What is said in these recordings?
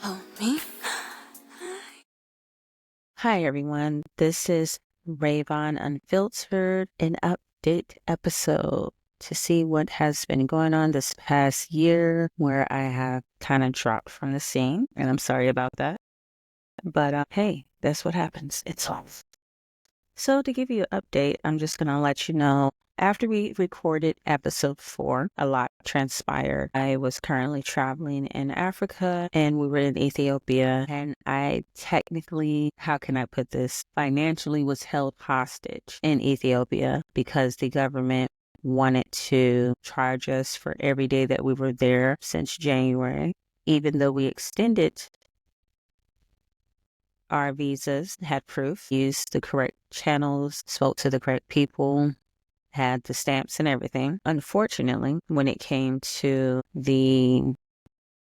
Oh, me? Hi, everyone. This is Ravon Unfiltered, an update episode to see what has been going on this past year where I have kind of dropped from the scene, and I'm sorry about that. But hey, that's what happens. It's off. So to give you an update, I'm just going to let you know after we recorded episode 4, a lot transpired. I was currently traveling in Africa and we were in Ethiopia, and I technically, how can I put this, financially was held hostage in Ethiopia because the government wanted to charge us for every day that we were there since January, even though we extended our visas, had proof, used the correct channels, spoke to the correct people, had the stamps and everything. Unfortunately, when it came to the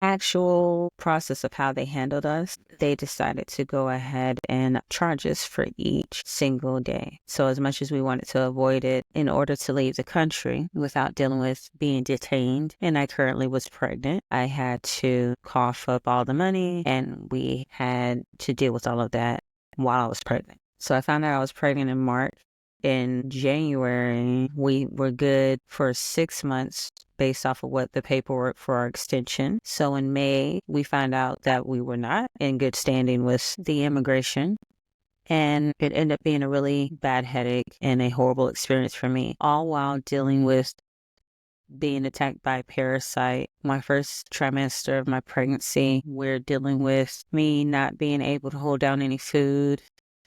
actual process of how they handled us, they decided to go ahead and charge us for each single day. So as much as we wanted to avoid it in order to leave the country without dealing with being detained, and I currently was pregnant, I had to cough up all the money and we had to deal with all of that while I was pregnant. So I found out I was pregnant in March. In January, we were good for 6 months based off of what the paperwork for our extension. So in May, we found out that we were not in good standing with the immigration. And it ended up being a really bad headache and a horrible experience for me, all while dealing with being attacked by a parasite. My first trimester of my pregnancy, we're dealing with me not being able to hold down any food.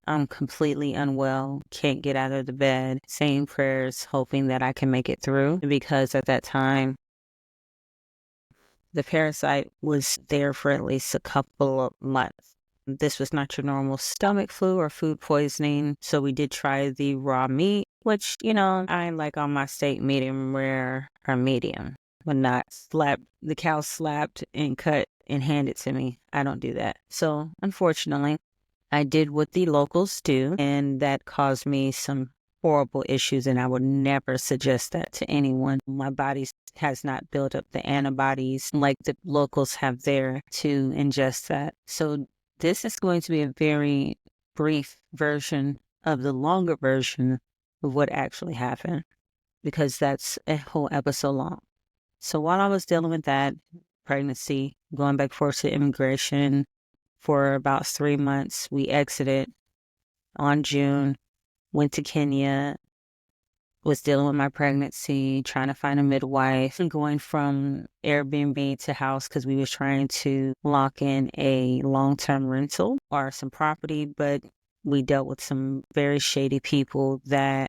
I'm completely unwell, can't get out of the bed, saying prayers, hoping that I can make it through, because at that time, the parasite was there for at least a couple of months. This was not your normal stomach flu or food poisoning, so we did try the raw meat, which, I like on my steak medium rare or medium, but not the cow slapped and cut and handed to me. I don't do that. So unfortunately, I did what the locals do, and that caused me some horrible issues, and I would never suggest that to anyone. My body has not built up the antibodies like the locals have there to ingest that. So this is going to be a very brief version of the longer version of what actually happened, because that's a whole episode long. So while I was dealing with that pregnancy, going back and forth to immigration, for about 3 months, we exited on June, went to Kenya, was dealing with my pregnancy, trying to find a midwife, and going from Airbnb to house because we was trying to lock in a long-term rental or some property, but we dealt with some very shady people that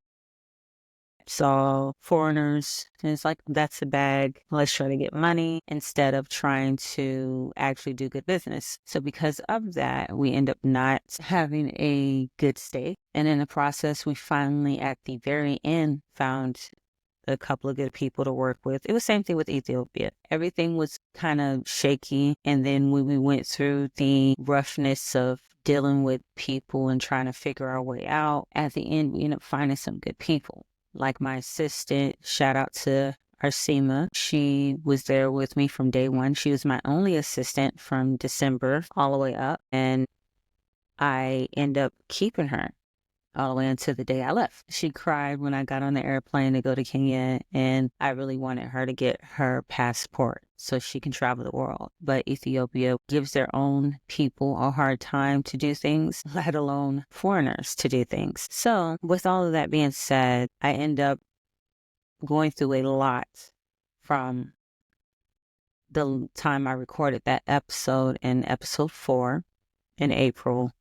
saw foreigners, and it's like, that's a bag, let's try to get money instead of trying to actually do good business. So because of that, we end up not having a good stay, and in the process, we finally at the very end found a couple of good people to work with. It was the same thing with Ethiopia. Everything was kind of shaky, and then when we went through the roughness of dealing with people and trying to figure our way out, at the end, we ended up finding some good people. Like my assistant, shout out to Arsima. She was there with me from day one. She was my only assistant from December all the way up. And I end up keeping her all the way until the day I left. She cried when I got on the airplane to go to Kenya, and I really wanted her to get her passport so she can travel the world. But Ethiopia gives their own people a hard time to do things, let alone foreigners to do things. So with all of that being said, I end up going through a lot from the time I recorded that episode in episode 4 in April,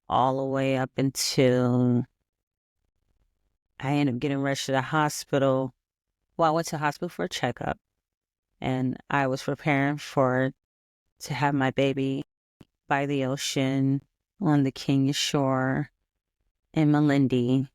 all the way up until I ended up getting rushed to the hospital. Well, I went to the hospital for a checkup, and I was preparing to have my baby by the ocean on the Kenya shore in Malindi.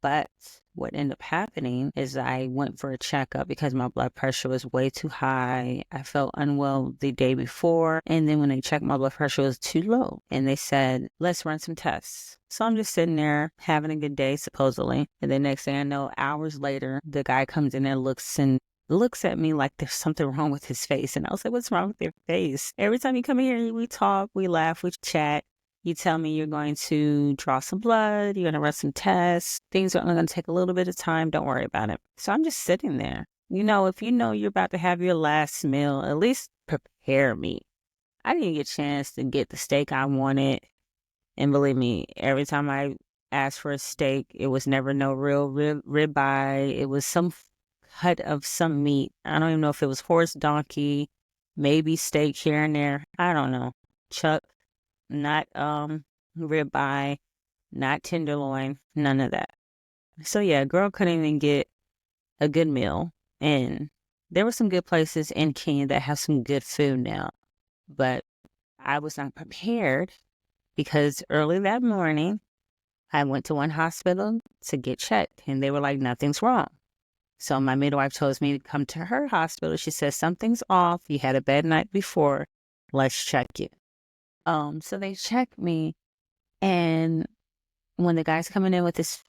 But what ended up happening is I went for a checkup because my blood pressure was way too high. I felt unwell the day before, and then when they checked, my blood pressure was too low, and they said, let's run some tests. So I'm just sitting there having a good day, supposedly, and the next thing I know, hours later, the guy comes in and looks and looks at me like there's something wrong with his face. And I was like, what's wrong with your face? Every time you come here, we talk, we laugh, we chat. You tell me you're going to draw some blood, you're going to run some tests. Things are only going to take a little bit of time. Don't worry about it. So I'm just sitting there. You know, if you know you're about to have your last meal, at least prepare me. I didn't get a chance to get the steak I wanted. And believe me, every time I asked for a steak, it was never no real ribeye. It was some cut of some meat. I don't even know if it was horse, donkey, maybe steak here and there. I don't know. Chuck, not ribeye, not tenderloin, none of that. So yeah, girl couldn't even get a good meal. And there were some good places in Kenya that have some good food now. But I was not prepared because early that morning, I went to one hospital to get checked, and they were like, nothing's wrong. So my midwife told me to come to her hospital. She said, something's off. You had a bad night before. Let's check you. So they checked me, and when the guy's coming in with this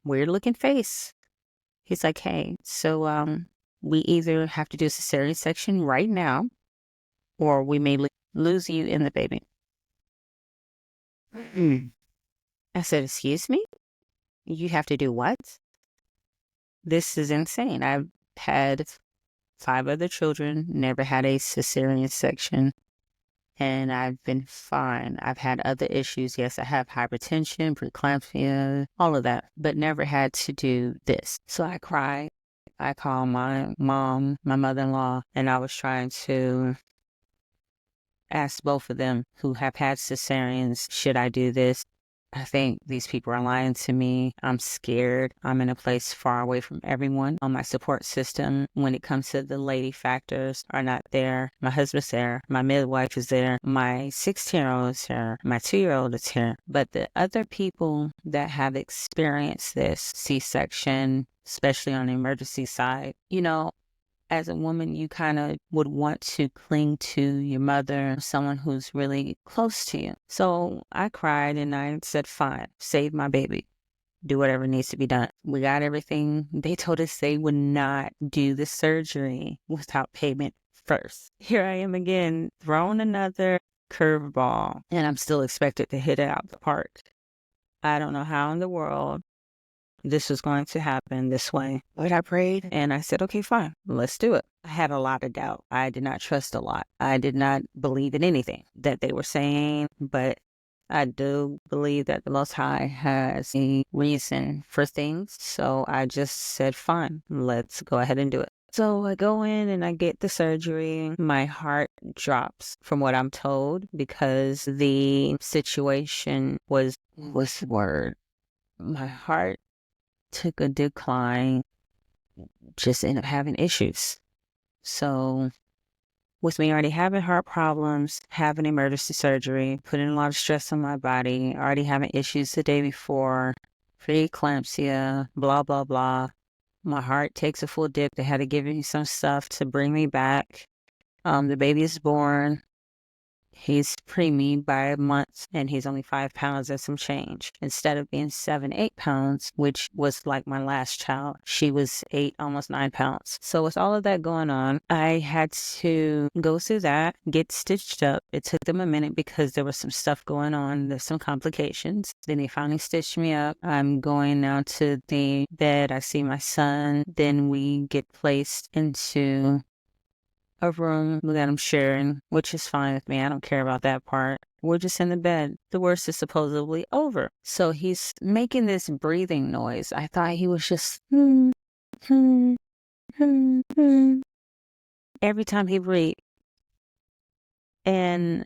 weird looking face, he's like, hey, so we either have to do a cesarean section right now, or we may lose you and the baby. I said, excuse me? You have to do what? This is insane. I've had 5 other children, never had a cesarean section, and I've been fine. I've had other issues. Yes, I have hypertension, preeclampsia, all of that, but never had to do this. So I cried. I called my mom, my mother-in-law, and I was trying to ask both of them who have had cesareans, should I do this? I think these people are lying to me. I'm scared. I'm in a place far away from everyone on my support system. When it comes to the lady factors are not there. My husband's there. My midwife is there. My 16-year-old is here. My 2-year-old is here. But the other people that have experienced this C-section, especially on the emergency side, you know, as a woman, you kind of would want to cling to your mother, someone who's really close to you. So I cried and I said, fine, save my baby. Do whatever needs to be done. We got everything. They told us they would not do the surgery without payment first. Here I am again, throwing another curveball, and I'm still expected to hit it out the park. I don't know how in the world this was going to happen this way. But I prayed and I said, okay, fine, let's do it. I had a lot of doubt. I did not trust a lot. I did not believe in anything that they were saying, but I do believe that the Most High has a reason for things. So I just said, fine, let's go ahead and do it. So I go in and I get the surgery. My heart drops from what I'm told because the situation was the word? My heart took a decline, just ended up having issues. So with me already having heart problems, having emergency surgery, putting a lot of stress on my body, already having issues the day before, preeclampsia, blah, blah, blah. My heart takes a full dip. They had to give me some stuff to bring me back. The baby is born. He's preemie by a month, and he's only 5 pounds and some change. Instead of being 7, 8 pounds, which was like my last child, she was 8, almost 9 pounds. So with all of that going on, I had to go through that, get stitched up. It took them a minute because there was some stuff going on. There's some complications. Then they finally stitched me up. I'm going now to the bed. I see my son. Then we get placed into a room that I'm sharing, which is fine with me. I don't care about that part. We're just in the bed. The worst is supposedly over. So he's making this breathing noise. I thought he was just every time he breathed. And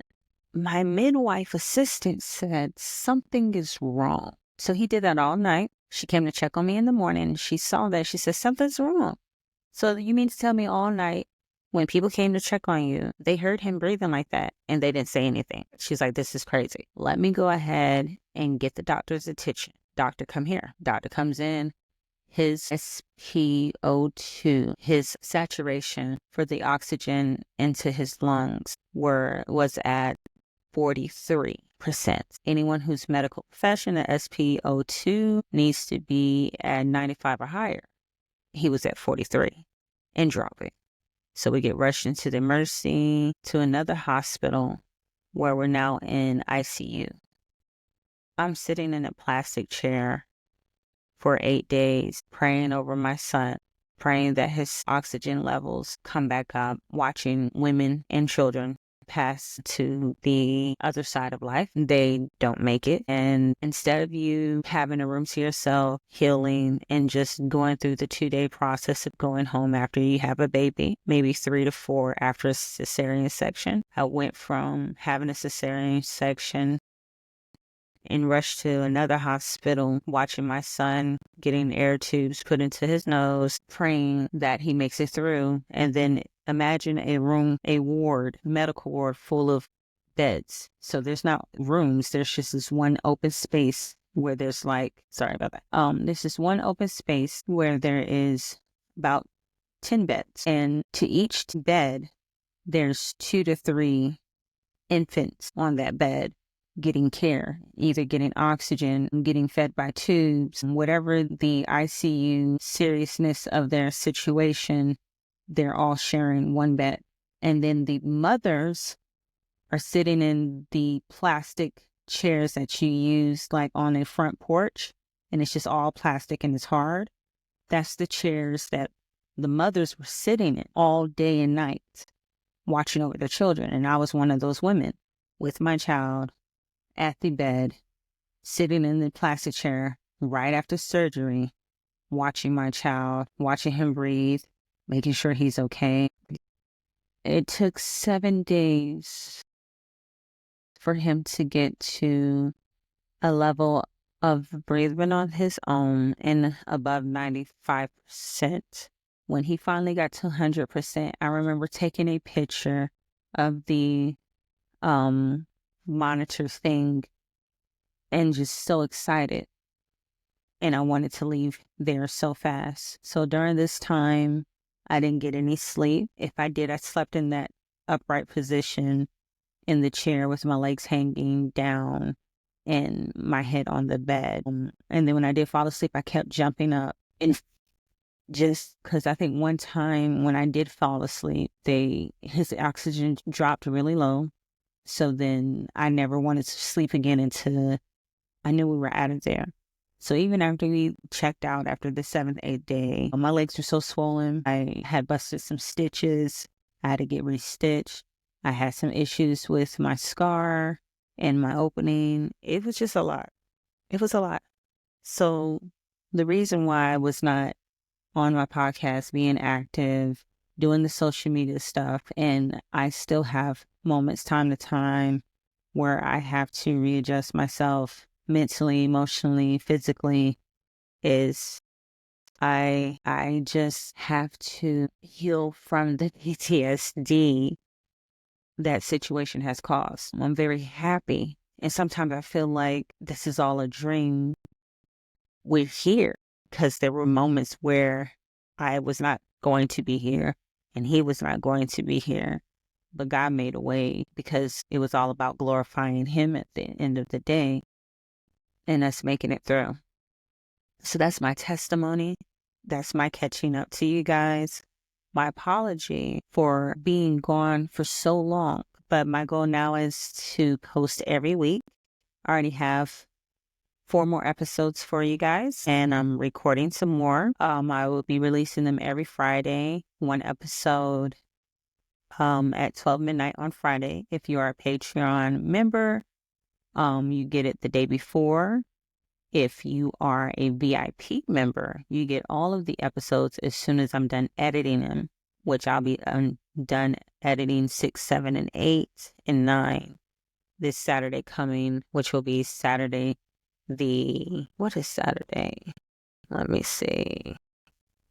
my midwife assistant said something is wrong. So he did that all night. She came to check on me in the morning. She saw that. She said, something's wrong. So you mean to tell me all night when people came to check on you, they heard him breathing like that and they didn't say anything? She's like, this is crazy. Let me go ahead and get the doctor's attention. Doctor, come here. Doctor comes in. His SpO2, his saturation for the oxygen into his lungs was at 43%. Anyone who's medical profession, the SpO2 needs to be at 95 or higher. He was at 43. and drop it. So we get rushed into the emergency to another hospital where we're now in ICU. I'm sitting in a plastic chair for 8 days, praying over my son, praying that his oxygen levels come back up, watching women and children pass to the other side of life. They don't make it. And instead of you having a room to yourself, healing, and just going through the 2-day process of going home after you have a baby, maybe 3 to 4 after a cesarean section, I went from having a cesarean section and rushed to another hospital, watching my son getting air tubes put into his nose, praying that he makes it through. And then imagine a room, a ward, medical ward full of beds. So there's not rooms, there's just this one open space where there's sorry about that. There's this one open space where there is about 10 beds. And to each bed, there's 2 to 3 infants on that bed getting care, either getting oxygen, getting fed by tubes, whatever the ICU seriousness of their situation, they're all sharing one bed. And then the mothers are sitting in the plastic chairs that you use on a front porch, and it's just all plastic and it's hard. That's the chairs that the mothers were sitting in all day and night, watching over their children. And I was one of those women with my child at the bed, sitting in the plastic chair right after surgery, watching my child, watching him breathe, making sure he's okay. It took 7 days for him to get to a level of breathing on his own and above 95%. When he finally got to 100%, I remember taking a picture of the monitor thing and just so excited. And I wanted to leave there so fast. So during this time, I didn't get any sleep. If I did, I slept in that upright position in the chair with my legs hanging down and my head on the bed. And then when I did fall asleep, I kept jumping up. And just because I think one time when I did fall asleep, his oxygen dropped really low. So then I never wanted to sleep again until I knew we were out of there. So even after we checked out after the 7th, 8th day, my legs were so swollen. I had busted some stitches. I had to get restitched. I had some issues with my scar and my opening. It was just a lot. It was a lot. So the reason why I was not on my podcast, being active, doing the social media stuff, and I still have moments time to time where I have to readjust myself mentally, emotionally, physically, is I just have to heal from the PTSD that situation has caused. I'm very happy. And sometimes I feel like this is all a dream. We're here because there were moments where I was not going to be here and he was not going to be here. But God made a way because it was all about glorifying him at the end of the day and us making it through. So that's my testimony. That's my catching up to you guys. My apology for being gone for so long, but my goal now is to post every week. I already have 4 more episodes for you guys, and I'm recording some more. I will be releasing them every Friday, 1 episode at 12 midnight on Friday. If you are a Patreon member, you get it the day before. If you are a VIP member, you get all of the episodes as soon as I'm done editing them, which I'll be done editing 6, 7, and 8, and 9 this Saturday coming, which will be Saturday what is Saturday? Let me see.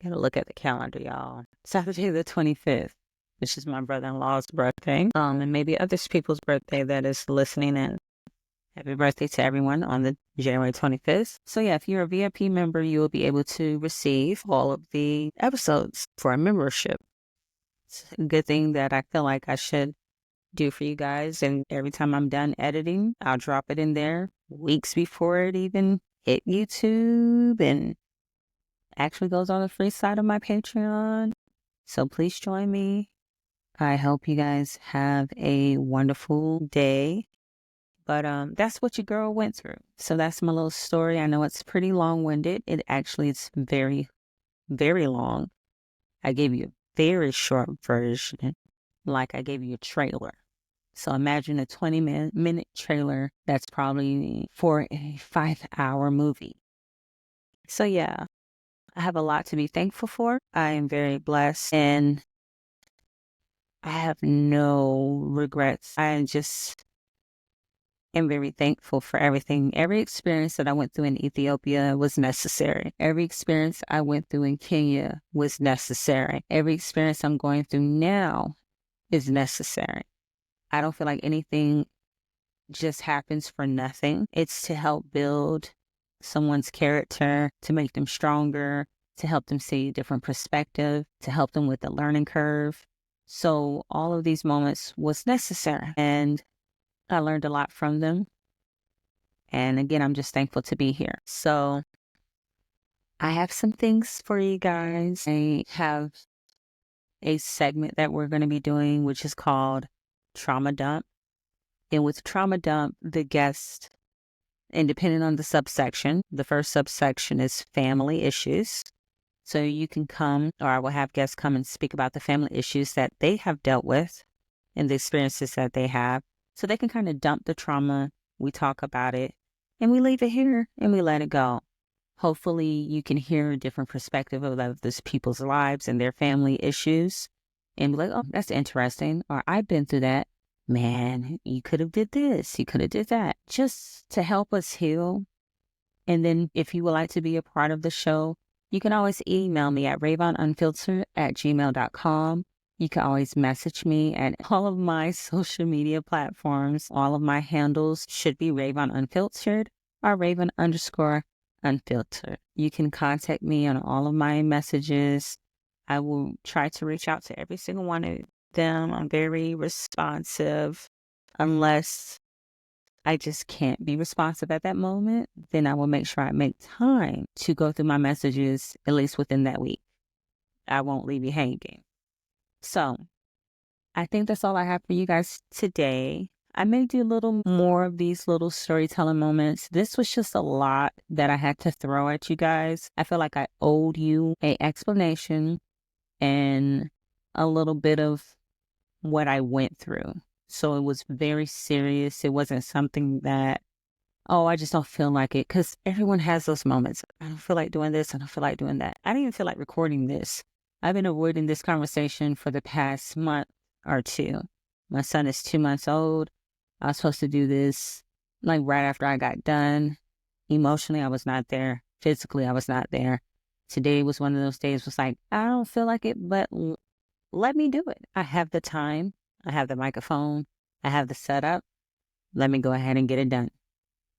Gotta look at the calendar, y'all. Saturday the 25th, which is my brother-in-law's birthday, and maybe other people's birthday that is listening in. Happy birthday to everyone on the January 25th. So yeah, if you're a VIP member, you will be able to receive all of the episodes for a membership. It's a good thing that I feel like I should do for you guys. And every time I'm done editing, I'll drop it in there weeks before it even hit YouTube and actually goes on the free side of my Patreon. So please join me. I hope you guys have a wonderful day. But that's what your girl went through. So that's my little story. I know it's pretty long-winded. It's very, very long. I gave you a very short version, like I gave you a trailer. So imagine a 20-minute trailer that's probably for a 5-hour movie. So yeah, I have a lot to be thankful for. I am very blessed and I have no regrets. I just am very thankful for everything. Every experience that I went through in Ethiopia was necessary. Every experience I went through in Kenya was necessary. Every experience I'm going through now is necessary. I don't feel like anything just happens for nothing. It's to help build someone's character, to make them stronger, to help them see a different perspective, to help them with the learning curve. So all of these moments was necessary and I learned a lot from them. And again, I'm just thankful to be here. So I have some things for you guys. I have a segment that we're going to be doing, which is called Trauma Dump. And with Trauma Dump, the guest, and depending on the subsection, the first subsection is family issues. So you can come, or I will have guests come and speak about the family issues that they have dealt with and the experiences that they have. So they can kind of dump the trauma. We talk about it and we leave it here and we let it go. Hopefully you can hear a different perspective of those people's lives and their family issues and be like, oh, that's interesting. Or I've been through that. Man, you could have did this. You could have did that. Just to help us heal. And then if you would like to be a part of the show, you can always email me at ravonunfiltered@gmail.com. You can always message me at all of my social media platforms. All of my handles should be Ravon Unfiltered or Ravon_Unfiltered. You can contact me on all of my messages. I will try to reach out to every single one of them. I'm very responsive. Unless I just can't be responsive at that moment, then I will make sure I make time to go through my messages at least within that week. I won't leave you hanging. So I think that's all I have for you guys today. I may do a little more of these little storytelling moments. This was just a lot that I had to throw at you guys. I feel like I owed you an explanation and a little bit of what I went through. So it was very serious. It wasn't something that, oh, I just don't feel like it. Because everyone has those moments. I don't feel like doing this. I don't feel like doing that. I don't even feel like recording this. I've been avoiding this conversation for the past month or two. My son is 2 months old. I was supposed to do this like right after I got done. Emotionally, I was not there. Physically, I was not there. Today was one of those days was like, I don't feel like it, but let me do it. I have the time. I have the microphone. I have the setup. Let me go ahead and get it done.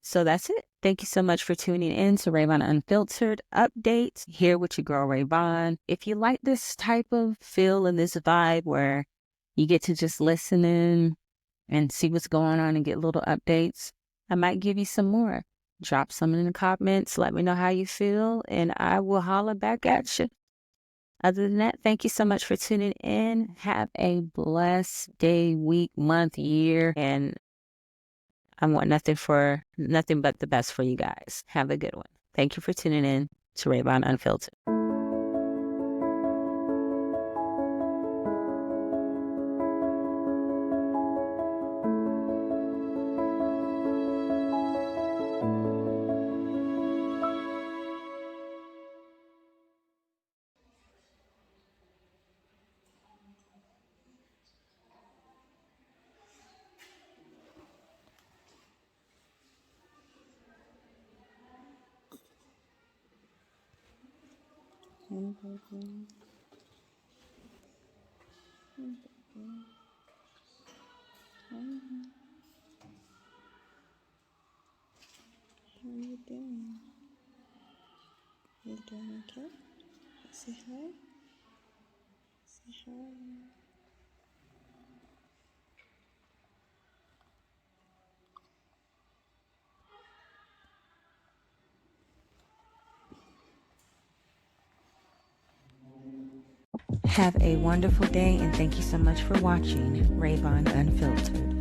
So that's it. Thank you so much for tuning in to Ravon Unfiltered Updates here with your girl Ravon. If you like this type of feel and this vibe where you get to just listen in and see what's going on and get little updates, I might give you some more. Drop some in the comments. Let me know how you feel and I will holler back at you. Other than that, thank you so much for tuning in. Have a blessed day, week, month, year, and I want nothing but the best for you guys. Have a good one. Thank you for tuning in to Ravon Unfiltered. How are you doing? You doing okay? Say hi. Say hi. Have a wonderful day, and thank you so much for watching Ravon Unfiltered.